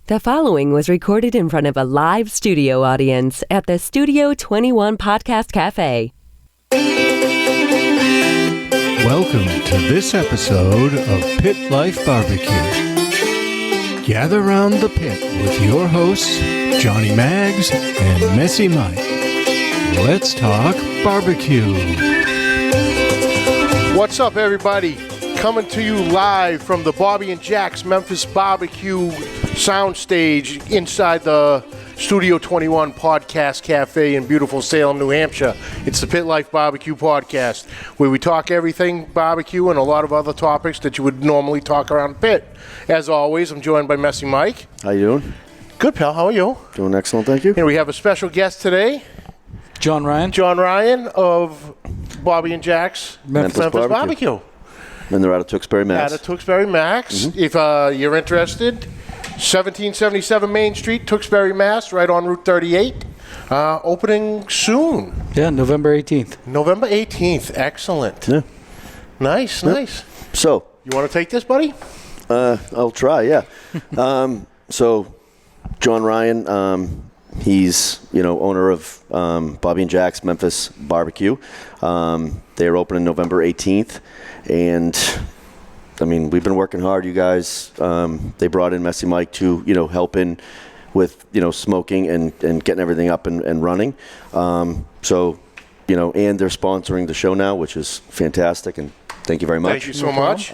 The following was recorded in front of a live studio audience at the Studio 21 Podcast Café. Welcome to this episode of Pit Life BBQ. Gather round the pit with your hosts, Johnnie Mags and Messy Mike. Let's talk barbecue. What's up, everybody? Coming to you live from the Bobby and Jack's Memphis Barbecue soundstage inside the Studio 21 Podcast Café in beautiful Salem, New Hampshire. It's the Pit Life BBQ podcast, where we talk everything barbecue and a lot of other topics that you would normally talk around the pit. As always, I'm joined by Messy Mike. How you doing? Good, pal. How are you? Doing excellent, thank you. And we have a special guest today. John Ryan of Bobby and Jack's Memphis Barbecue. And they're out of Tewksbury, Mass. Out of Tewksbury, Mass. Mm-hmm. If you're interested, 1777 Main Street, Tewksbury, Mass, right on Route 38. Opening soon. Yeah, November 18th. November 18th. Excellent. Yeah. Nice, Yep. nice. So, You want to take this, buddy? I'll try, yeah. So, John Ryan, he's, owner of Bobby and Jack's Memphis Barbecue. They're opening November 18th. And, I mean, we've been working hard, you guys. They brought in Messy Mike to, help in with, smoking and getting everything up and running. And they're sponsoring the show now, which is fantastic. And thank you very much. Thank you so much.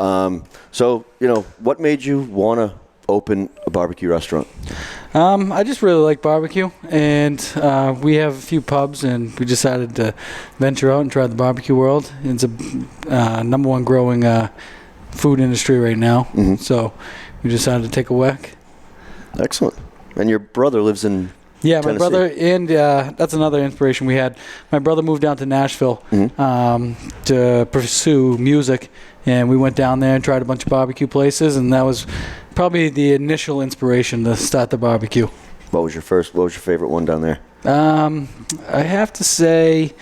What made you want to open a barbecue restaurant? I just really like barbecue, and we have a few pubs, and we decided to venture out and try the barbecue world. It's a number one growing food industry right now, so we decided to take a whack. Excellent. And your brother lives in Tennessee. My brother, and that's another inspiration we had. My brother moved down to Nashville to pursue music, and we went down there and tried a bunch of barbecue places, and that was probably the initial inspiration to start the barbecue. What was your favorite one down there? I have to say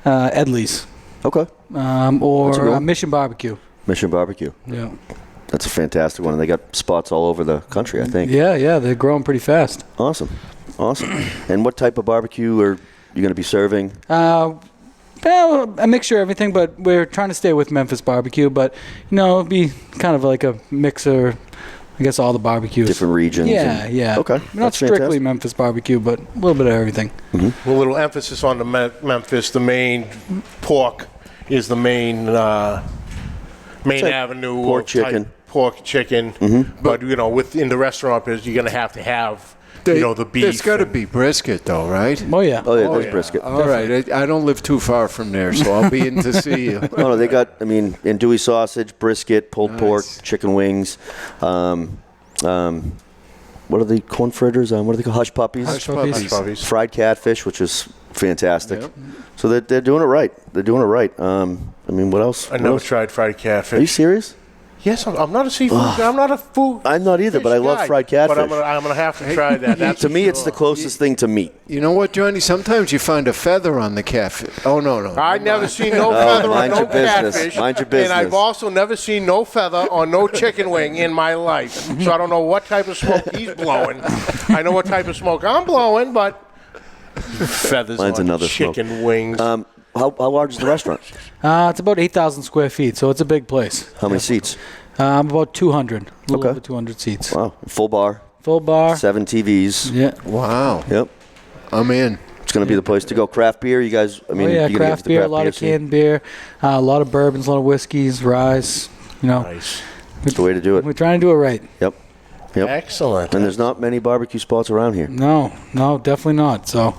Edley's. Okay. Or Mission Barbecue. Mission Barbecue. Yeah. That's a fantastic one. They got spots all over the country, I think. Yeah, they're growing pretty fast. Awesome. And what type of barbecue are you going to be serving? Well, a mixture of everything, but we're trying to stay with Memphis barbecue. But it'll be kind of like a mixer. I guess all the barbecues. Different regions. Yeah. Okay. Not That's strictly fantastic. Memphis barbecue, but a little bit of everything. A little emphasis on the Memphis. The main pork is the main avenue. Pork chicken. Pork chicken. But, within the restaurant, you're going to have the beef. There's got to be brisket, though, right? Oh, yeah. Oh, yeah, there's brisket. All right. I don't live too far from there, so I'll be in to see you. No, they got, andouille sausage, brisket, pulled pork, chicken wings. What are the corn fritters? What are they called? Hush puppies. Hush puppies. Fried catfish, which is fantastic. Yep. So they're doing it right. What else? I never tried fried catfish. Are you serious? Yes, I'm not a seafood guy. I'm not a food. I'm not either, but I love fried catfish. But I'm gonna have to try that. That's to me, it's the closest thing to meat. You know what, Johnny? Sometimes you find a feather on the catfish. Oh, no. I've never seen no feather on no catfish. Mind your business. And I've also never seen no feather on no chicken wing in my life. So I don't know what type of smoke he's blowing. I know what type of smoke I'm blowing, but feathers Mine's on another chicken smoke. wings. How large is the restaurant? It's about 8,000 square feet, so it's a big place. How many seats? About 200. A little Okay. over 200 seats. Wow. Full bar. 7 TVs. Yeah. Wow. Yep. I'm in. It's going to be the place to go. Craft beer, you guys, you're going to craft beer, a lot of canned beer, a lot of bourbons, a lot of whiskeys, rye. Nice. That's the way to do it. We're trying to do it right. Yep. Excellent. And there's not many barbecue spots around here. No, definitely not. So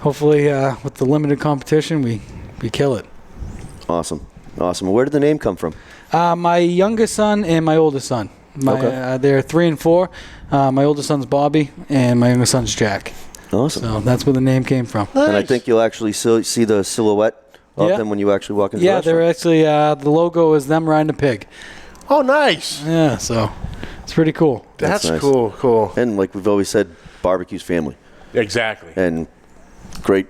hopefully with the limited competition, we kill it. Awesome. Where did the name come from? My youngest son and my oldest son. They're 3 and 4. My oldest son's Bobby, and my youngest son's Jack. Awesome. So that's where the name came from. Nice. And I think you'll actually see the silhouette of them when you actually walk into the restaurant. They're actually, the logo is them riding a pig. Oh, nice. Yeah, so it's pretty cool. That's nice. cool. And like we've always said, barbecue's family. Exactly. And great,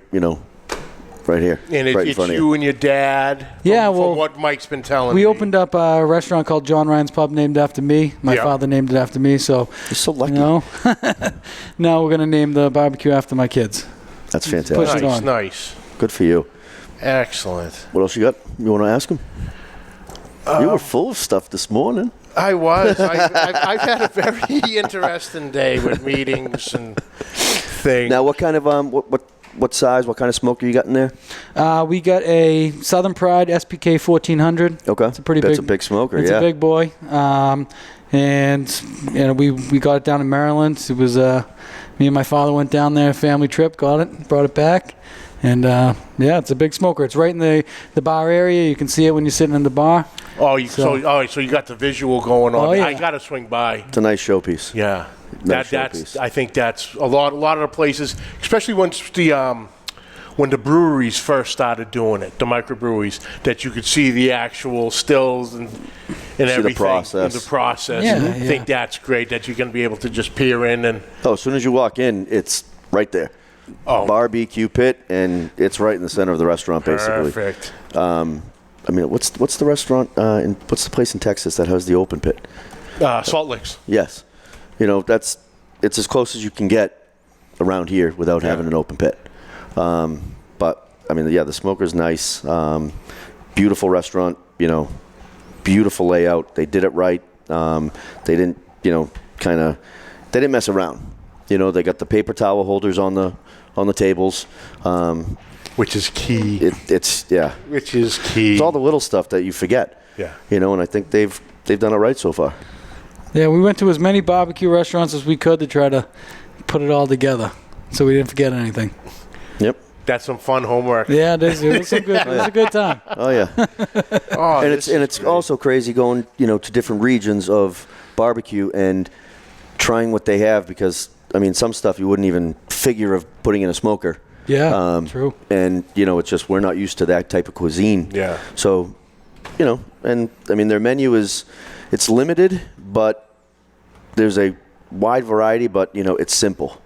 right here. And right in it's front of you and your dad. Yeah, from what Mike's been telling me. We opened up a restaurant called John Ryan's Pub, named after me. My father named it after me, so You're so lucky. you know. Now we're gonna name the barbecue after my kids. That's fantastic. Push it on. Nice. Good for you. Excellent. What else you got? You want to ask him? You were full of stuff this morning. I was. I've had a very interesting day with meetings and things. Now, what kind of what size? What kind of smoker you got in there? We got a Southern Pride SPK 1400. Okay, It's a pretty That's big. a big smoker. It's yeah, a big boy. And you know, we got it down in Maryland. It was me and my father went down there, family trip, got it, brought it back. And yeah, it's a big smoker. It's right in the bar area. You can see it when you're sitting in the bar. Oh, so you got the visual going on. Oh, yeah. I got to swing by. It's a nice showpiece. Yeah. Nice That's. showpiece. I think that's a lot of the places, especially when the breweries first started doing it, the microbreweries, that you could see the actual stills and everything. the process. And the process. Yeah, And I yeah. think that's great that you're going to be able to just peer in and. Oh, as soon as you walk in, it's right there. Oh. Barbecue Pit, and it's right in the center of the restaurant, basically. Perfect. I mean, what's the restaurant? What's the place in Texas that has the open pit? Salt Licks. Yes, you know it's as close as you can get around here without having an open pit. But I mean, yeah, the smoker's nice. Beautiful restaurant. You know, beautiful layout. They did it right. They didn't, they didn't mess around. You know, they got the paper towel holders on the tables. Which is key. It's Which is key. It's all the little stuff that you forget. Yeah. You know, and I think they've done it right so far. Yeah, we went to as many barbecue restaurants as we could to try to put it all together, so we didn't forget anything. Yep. That's some fun homework. Yeah, it is. It was some good. It was a good time. Oh yeah. Oh, and it's also crazy going, to different regions of barbecue and trying what they have, because I mean, some stuff you wouldn't even figure of putting in a smoker. Yeah, true. And it's just we're not used to that type of cuisine. Yeah. So, and I mean their menu it's limited, but there's a wide variety, but it's simple.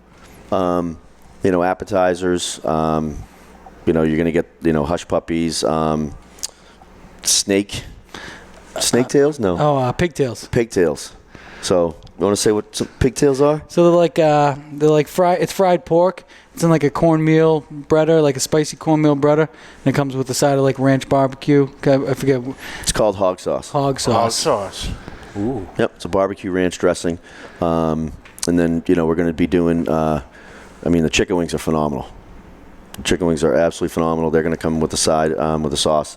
Appetizers. You're gonna get hush puppies, snake tails. No. Oh, pigtails. Pigtails. So you want to say what some pigtails are? So they're like fried. It's fried pork. It's in like a cornmeal breader, like a spicy cornmeal breader, and it comes with a side of like ranch barbecue. I forget. It's called hog sauce. Hog hot sauce. sauce. Ooh. Yep, it's a barbecue ranch dressing. And then, we're going to be doing, the chicken wings are phenomenal. The chicken wings are absolutely phenomenal. They're going to come with the side, with the sauce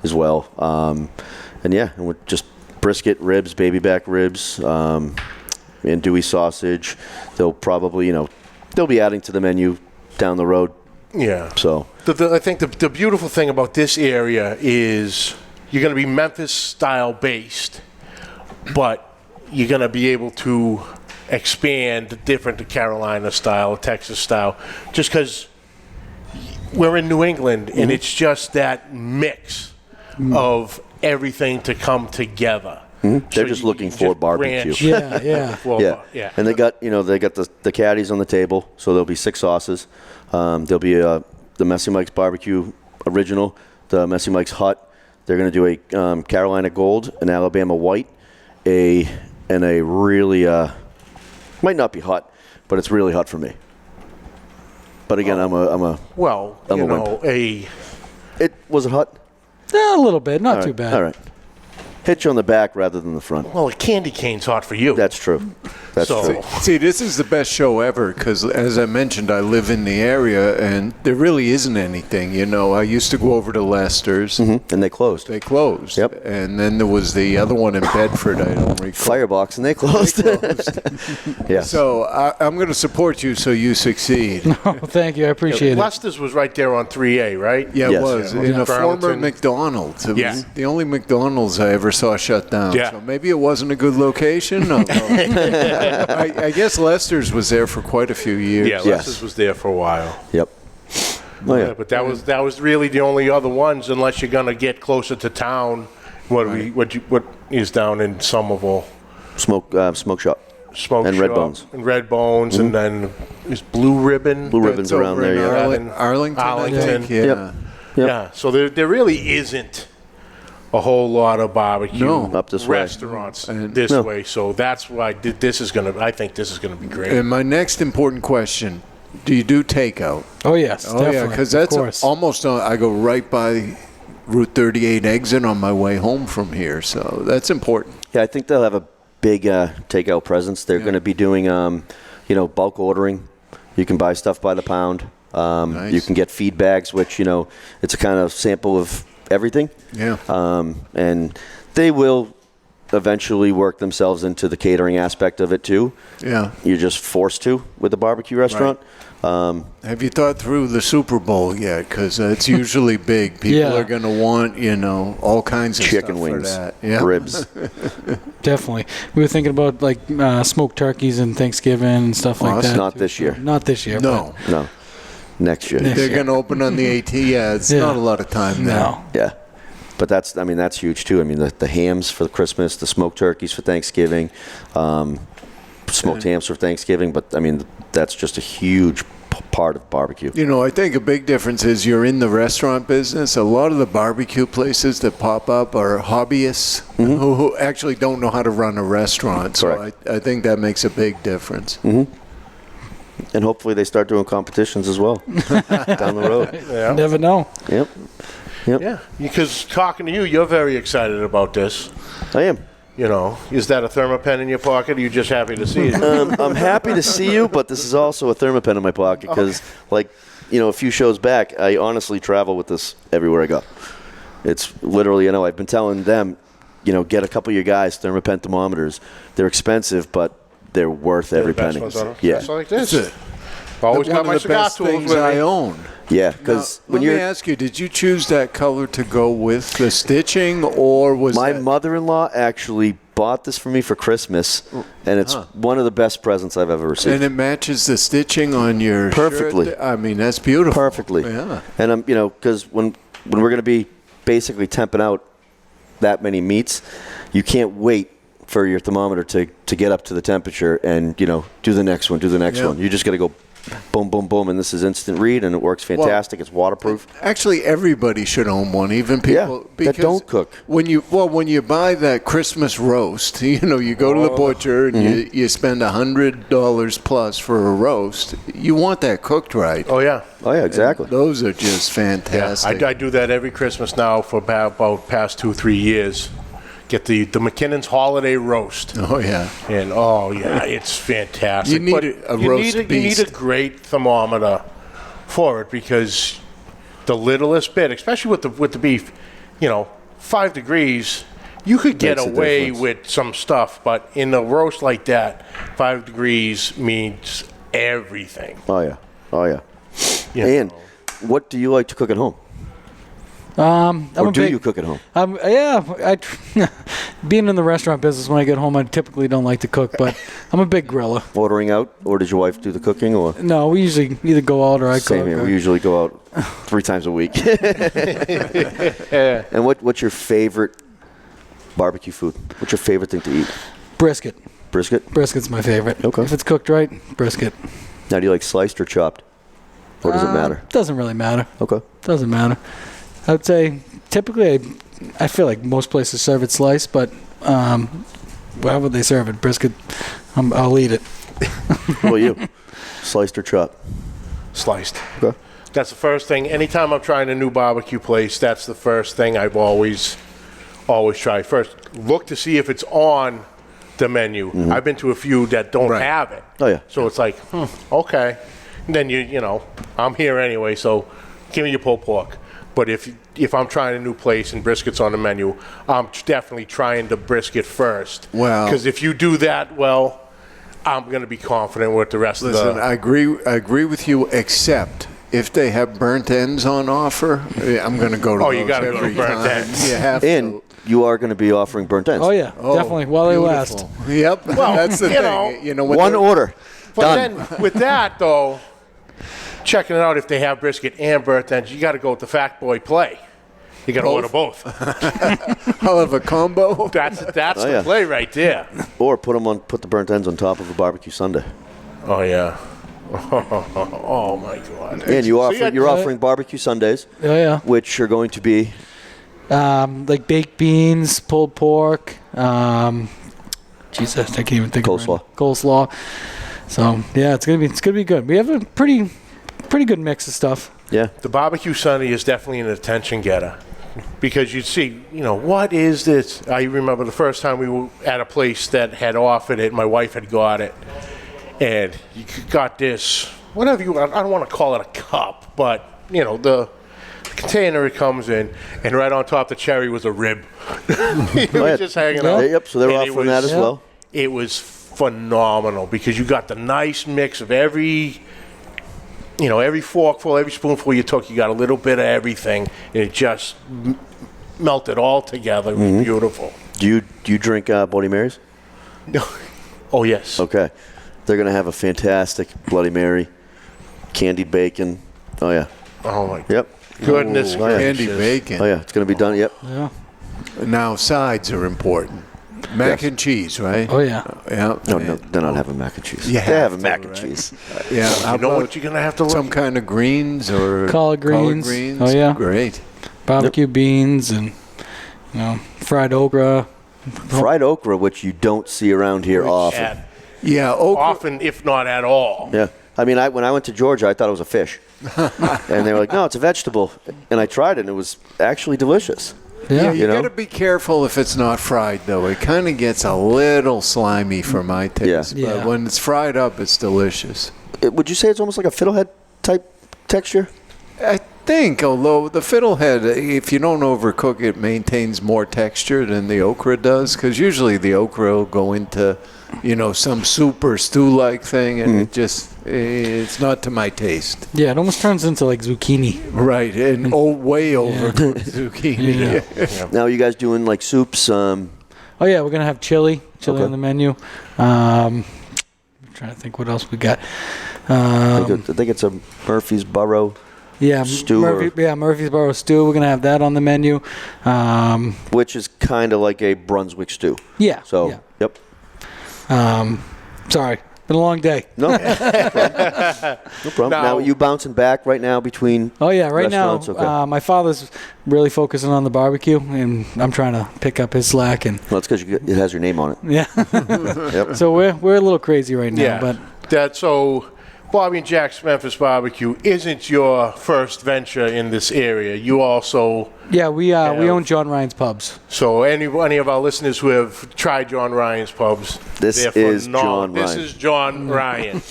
as well. And with just brisket, ribs, baby back ribs, andouille sausage. They'll probably, they'll be adding to the menu down the road. Yeah. So I think the beautiful thing about this area is you're going to be Memphis style based, but you're going to be able to expand different to Carolina style, Texas style, just because we're in New England and it's just that mix of everything to come together. they're just looking for barbecue. ranch. Yeah. Yeah. And they got the caddies on the table, so there'll be 6 sauces. There'll be the Messy Mike's Barbecue Original, the Messy Mike's Hot. They're going to do a Carolina Gold, an Alabama White, and a really might not be hot, but it's really hot for me. But again, I'm a wimp. Was it hot? A little bit, not All too right, bad. All right. Hit you on the back rather than the front. Well, a candy cane's hot for you. That's true. That's So- true. See, this is the best show ever because, as I mentioned, I live in the area and there really isn't anything. I used to go over to Lester's. And they closed. They closed. Yep. And then there was the other one in Bedford. I don't recall. Firebox, and they closed. Yes. So I'm going to support you so you succeed. Oh, thank you. I appreciate it. Lester's was right there on 3A, right? Yeah, Yes. it was. Yeah. In a former Burlington. McDonald's. It Yeah. was the only McDonald's I ever saw shut down. Yeah. So maybe it wasn't a good location. although I guess Lester's was there for quite a few years. Yeah, Lester's was there for a while. Yep. Oh, yeah. But that was really the only other ones, unless you're gonna get closer to town. What is down in Somerville? Smoke shop. Smoke And Red Shop Bones. And Red Bones, and then is Blue Ribbon. Blue Ribbon's That's around over there, in yeah. Arlington. I Arlington. think, yeah. Yep. Yep. Yeah, so there really isn't a whole lot of barbecue Up this way. restaurants And- this No. way. So that's why I think this is gonna be great. And my next important question: do you do takeout? Oh yes, Oh definitely. yeah, because of that's course. almost. I go right by Route 38 exit on my way home from here, so that's important. Yeah, I think they'll have a big takeout presence. They're going to be doing, bulk ordering. You can buy stuff by the pound. Nice. You can get feed bags, which, it's a kind of sample of everything. Yeah. And they will eventually work themselves into the catering aspect of it, too. Yeah. You're just forced to with a barbecue restaurant. Have you thought through the Super Bowl yet? Because it's usually big. People Yeah. are going to want, all kinds of Chicken stuff wings, for that. Yeah. ribs. Definitely. We were thinking about like smoked turkeys and Thanksgiving and stuff like Awesome. that. Not this year. Not this year. No. No. Next year. Next They're year. going to open on the 18th. Yeah, it's Yeah. not a lot of time But there. no. Yeah. But that's huge, too. I mean, the hams for Christmas, the smoked turkeys for Thanksgiving, smoked hams for Thanksgiving. But, I mean, that's just a huge part of barbecue. I think a big difference is you're in the restaurant business. A lot of the barbecue places that pop up are hobbyists who actually don't know how to run a restaurant. So Correct. I think that makes a big difference. And hopefully they start doing competitions as well down the road. Yeah. Never know. Yep. Yeah, because talking to you, you're very excited about this. I am. Is that a Thermapen in your pocket? Or are you just happy to see it? I'm happy to see you, but this is also a Thermapen in my pocket because, a few shows back, I honestly travel with this everywhere I go. It's literally, I've been telling them, get a couple of your guys Thermapen thermometers. They're expensive, but they're worth every Best penny. ones on Yeah, just like this. It's Always one got of my the cigar best tools things with I me. own. yeah. Because Let me ask you, did you choose that color to go with the stitching, or was my that... mother-in-law actually bought this for me for Christmas, and it's one of the best presents I've ever received. And it matches the stitching on your Perfectly. shirt? I mean, that's beautiful. Perfectly. Yeah. And I'm, because when we're going to be basically temping out that many meats, you can't wait for your thermometer to get up to the temperature and, do the next one, Yeah. one. You just got to go boom, boom, boom, and this is instant read, and it works fantastic. It's waterproof. Actually, everybody should own one, even people that don't cook. When you buy that Christmas roast, you go to the butcher and you spend $100 plus for a roast. You want that cooked right. Oh, yeah. Oh, yeah, exactly. Those are just Yeah, fantastic. I do that every Christmas now for about past 2-3 years. Get the McKinnon's Holiday Roast. Oh yeah. And it's fantastic. You need But a you roast need You need a beast. great thermometer for it because the littlest bit, especially with the beef, 5 degrees, you could get Makes a away difference. with some stuff, but in a roast like that, 5 degrees means everything. Oh, yeah. Oh, yeah. You And know. what do you like to cook at home? I'm Or a do big, you cook at home? Being in the restaurant business, when I get home, I typically don't like to cook, but I'm a big griller. Ordering out, or does your wife do the cooking? Or No, we usually either go out or I same cook. here. or- We usually go out 3 times a week. And what's your favorite barbecue food? What's your favorite thing to eat? Brisket. Brisket? Brisket's my favorite. Okay. If it's cooked right, brisket. Now, do you like sliced or chopped? Or does it matter? Doesn't really matter. Okay. Doesn't matter. I would say typically I feel like most places serve it sliced, but however they serve it, brisket, I'll eat it. What about you? Sliced or chopped? Sliced. Okay. That's the first thing. Anytime I'm trying a new barbecue place, that's the first thing I've always tried. First, look to see if it's on the menu. I've been to a few that don't Right. have it. Oh, yeah. So it's like, okay. And then I'm here anyway, so give me your pulled pork. But if I'm trying a new place and brisket's on the menu, I'm definitely trying the brisket first. Wow. Because if you do that well, I'm going to be confident with the rest Listen, of the... I agree with you, except if they have burnt ends on offer, I'm going to go to Oh, those you gotta go to every burnt time. ends. You have And you are going to be offering burnt ends. Oh yeah, to. definitely. While they last. beautiful. Yep, that's the you thing. know, when One they're- order. But Done. then with that, though, checking it out if they have brisket and burnt ends, you got to go with the Fat Boy play. You got to order both. I'll have a combo. That's Oh, the yeah. play right there. Or put the burnt ends on top of a barbecue Sundae. Oh, yeah. Oh my God! And you're offering barbecue Sundaes, Oh yeah. which are going to be Like baked beans, pulled pork. Jesus, I can't even think Coleslaw. of it. Coleslaw. So yeah, it's gonna be good. We have a pretty good mix of stuff. yeah. The barbecue Sundae is definitely an attention getter because you'd see, what is this? I remember the first time we were at a place that had offered it. My wife had got it, and you got this, whatever I don't want to call it a cup, but the container it comes in, and right on top the cherry was a rib. It was just hanging out. Yep. So they're And offering that as well. It was phenomenal because you got the nice mix of every forkful, every spoonful you took, you got a little bit of everything, and it just melted all together. It was beautiful. Do you drink Bloody Marys? Oh, yes. Okay. They're going to have a fantastic Bloody Mary, candied bacon. Oh, yeah. Oh, my Yep. goodness Oh, gracious. candy bacon. Oh, yeah. It's going to be done. Yep. Yeah. Now, sides are important. Mac and cheese, right? Oh yeah. Yeah. No, they're not having mac and cheese. You They're have having to, mac and right? cheese. Yeah. How You know about what you're going to have to look some kind of greens or Collard greens. Oh, yeah. Great. Barbecue beans and fried okra. Fried okra, which you don't see around here often. at. Yeah. Okra. Often, if not at all. Yeah. I mean, when I went to Georgia, I thought it was a fish. And they were like, no, it's a vegetable. And I tried it, and it was actually delicious. Yeah, Yeah. you You know? got to be careful if it's not fried, though. It kind of gets a little slimy for my taste. Yeah. But when it's fried up, it's delicious. Would you say it's almost like a fiddlehead type texture? I think, although the fiddlehead, if you don't overcook it, maintains more texture than the okra does, because usually the okra will go into, some soup or stew-like thing, and it's not to my taste. Yeah, it almost turns into like zucchini. Right, and way overcooked zucchini. Yeah. Now, you guys doing like soups? Oh yeah, we're gonna have chili Okay. on the menu. I'm trying to think what else we got. I think it's a Murfreesboro Yeah, stew Murfreesboro stew. We're gonna have that on the menu. which is kind of like a Brunswick stew. Yeah. So, yeah. yep. Sorry, been a long day. No, no problem. Now, you bouncing back right now between Oh yeah, right now restaurants? Okay. my father's really focusing on the barbecue, and I'm trying to pick up his slack. And Well, it's because it has your name on it. yeah, Yep. so we're a little crazy right now. Yeah. But That's so. Bobby and Jack's Memphis Barbecue isn't your first venture in this area. You also, yeah, we own John Ryan's Pubs. so any of our listeners who have tried John Ryan's pubs, This they're is phenomenal. John This Ryan. is John Ryan.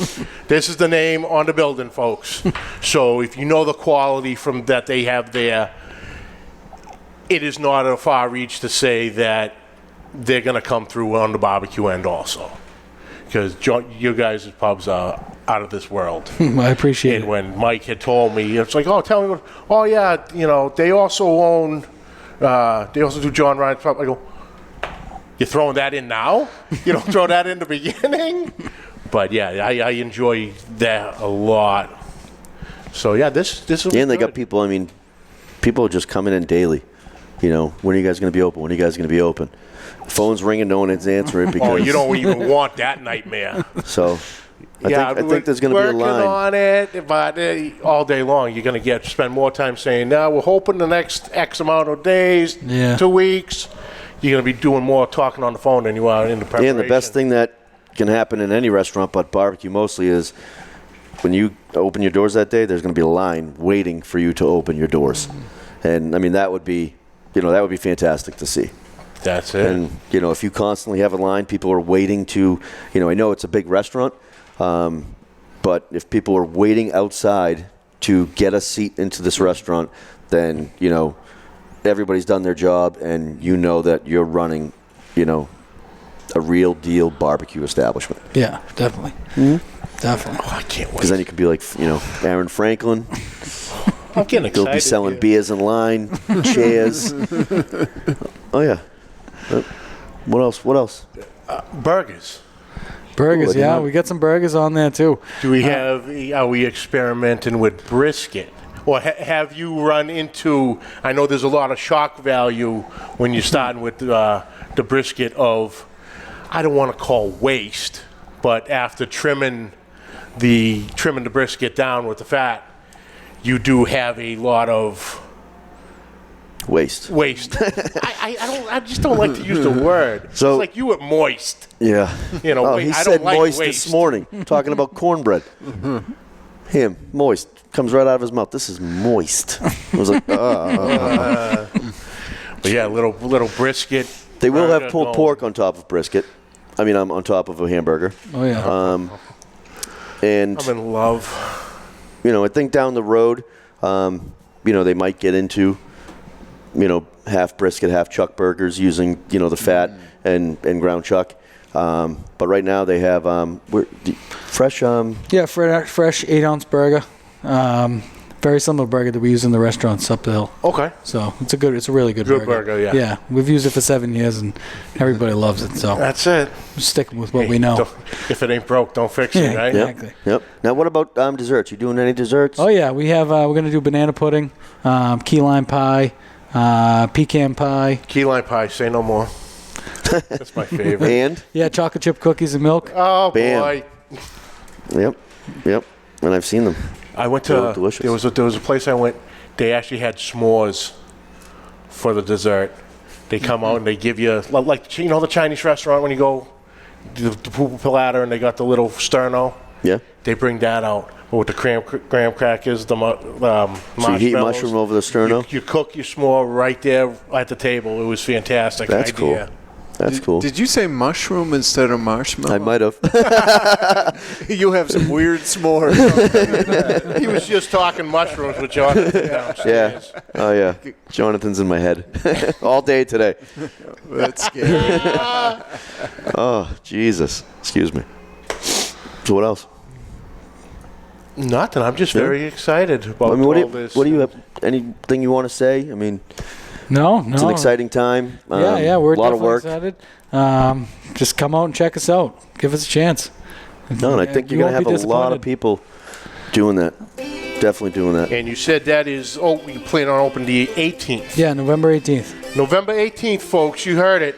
This is the name on the building, folks. So if you know the quality from that they have there, it is not a far reach to say that they're going to come through on the barbecue end also. Because you guys' pubs are out of this world. I appreciate And it. when Mike had told me, it's like, oh, tell me what, oh, yeah, they also own, they also do John Ryan's pub. I go, you're throwing that in now? You don't throw that in the beginning? But, yeah, I enjoy that a lot. So, yeah, this is And they got people, people are just coming in daily. When are you guys going to be open? When are you guys going to be open? Phone's ringing, no one is answering because. Oh, you don't even want that nightmare. So, I think there's going to be a line. Working on it, but all day long you're going to spend more time saying, "Now we're hoping the next X amount of days, Yeah. 2 weeks." You're going to be doing more talking on the phone than you are in the preparation. And the best thing that can happen in any restaurant, but barbecue mostly, is when you open your doors that day, there's going to be a line waiting for you to open your doors. And that would be, that would be fantastic to see. That's it. And, if you constantly have a line, people are waiting to, I know it's a big restaurant, but if people are waiting outside to get a seat into this restaurant, then, everybody's done their job and that you're running, a real deal barbecue establishment. Yeah, definitely. Definitely. Oh, I can't wait. Because then you could be like, Aaron Franklin. I'm getting excited. They'll be selling beers in line, chairs. Oh, yeah. What else? Burgers. Burgers, Ooh, yeah, yeah. we got some burgers on there too. Do we have? Are we experimenting with brisket? Or have you run into? I know there's a lot of shock value when you're starting with the brisket of, I don't want to call waste, but after trimming the trimming the brisket down with the fat, you do have a lot of Waste. I just don't like to use the word. So- it's like you were moist. Yeah. You know, He I said don't like moist waste. this morning, talking about cornbread. Him, moist. Comes right out of his mouth. This is moist. I was like, But yeah, little brisket. They will have burger pulled going. pork on top of brisket. I mean, I'm on top of a hamburger. Oh yeah. And, I'm in love. I think down the road, they might get into, half brisket, half chuck burgers using, the fat and ground chuck. But right now they have fresh. Yeah, fresh 8-ounce burger. Very similar burger that we use in the restaurants up the hill. Okay. So it's a really good burger. Good burger, yeah. Yeah, we've used it for 7 years and everybody loves it. So That's it. we're sticking with what we know. If it ain't broke, don't fix it, Yeah, right? yeah. Yep. Exactly. Yep. Now, what about desserts? You doing any desserts? Oh yeah, we have. We're gonna do banana pudding, key lime pie, pecan pie. Key lime pie, say no more. That's my favorite. And Yeah, chocolate chip cookies and milk. Oh, Bam. boy. Yep. And I've seen them. I went They to, look delicious. there was a place I went, they actually had s'mores for the dessert. They come out and they give you, like, the Chinese restaurant when you go, the poo platter and they got the little sterno. Yeah. They bring that out with the graham crackers, the marshmallows. So you heat mushroom over the sterno? You cook your s'more right there at the table. It was fantastic. That's idea. cool. That's cool. Did you say mushroom instead of marshmallow? I might have. You have some weird s'mores. He was just talking mushrooms with Jonathan downstairs. Yeah. Oh, yeah. Jonathan's in my head all day today. That's scary. Oh, Jesus. Excuse me. So what else? Nothing. I'm just very excited about I mean, all this. what do you have? Anything you want to say? I mean, No. it's an exciting time. Yeah, we're a lot of definitely work. excited. Just come out and check us out. Give us a chance. No, and I think You you're going to won't have be a lot of disappointed. people doing that. Definitely doing that. And you said that is, we plan on opening the 18th. Yeah, November 18th. November 18th, folks, you heard it.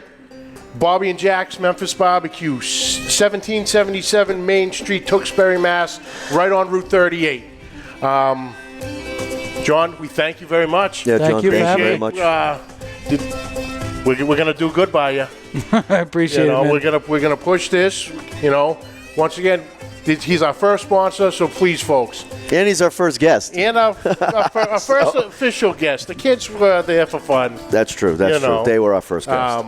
Bobby and Jack's Memphis Barbecue, 1777 Main Street, Tewksbury, Mass, right on Route 38. John, we thank you very much. Yeah, Thank John, you for thank you having very me. much. We're gonna do good by you. I appreciate it. Man. We're gonna push this. Once again, he's our first sponsor, so please, folks. And he's our first guest. And our first official guest. The kids were there for fun. That's true. That's true. They were our first guest.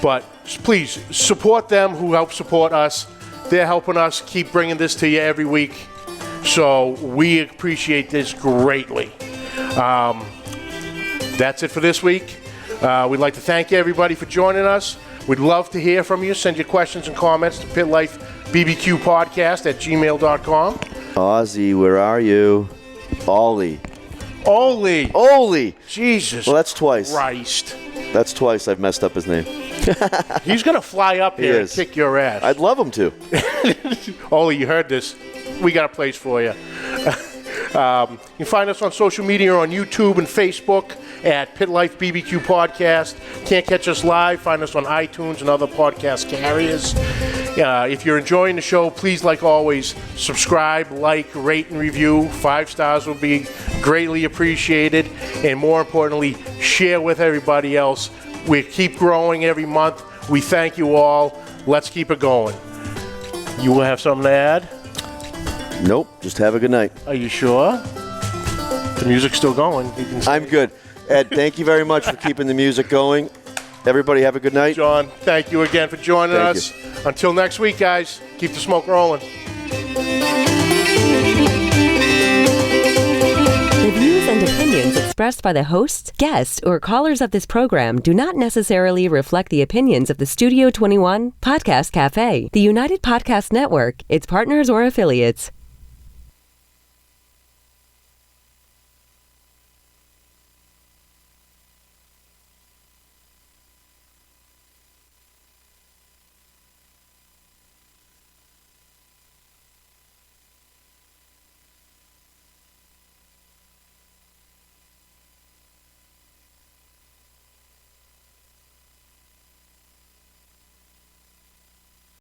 But please support them who help support us. They're helping us keep bringing this to you every week. So we appreciate this greatly. That's it for this week. We'd like to thank everybody for joining us. We'd love to hear from you. Send your questions and comments to Pit Life BBQ Podcast at gmail.com. Ozzy, where are you? Ollie. Oli. Jesus Well, that's twice. Christ. That's twice I've messed up his name. He's going to fly up He here and is. kick your ass. I'd love him to. Oli, you heard this. We got a place for you. You can find us on social media on YouTube and Facebook at Pit Life BBQ Podcast. Can't catch us live, find us on iTunes and other podcast carriers. If you're enjoying the show, please, like always, subscribe, like, rate, and review. 5 stars will be greatly appreciated. And more importantly, share with everybody else. We keep growing every month. We thank you all. Let's keep it going. You will have something to add? Nope. Just have a good night. Are you sure? The music's still going. You can I'm good. Ed, thank you very much for keeping the music going. Everybody have a good night. John, thank you again for joining Thank us. Until next week, guys, keep the smoke rolling. The views and opinions expressed by the hosts, guests, or callers of this program do not necessarily reflect the opinions of the Studio 21 Podcast Café, the United Podcast Network, its partners, or affiliates.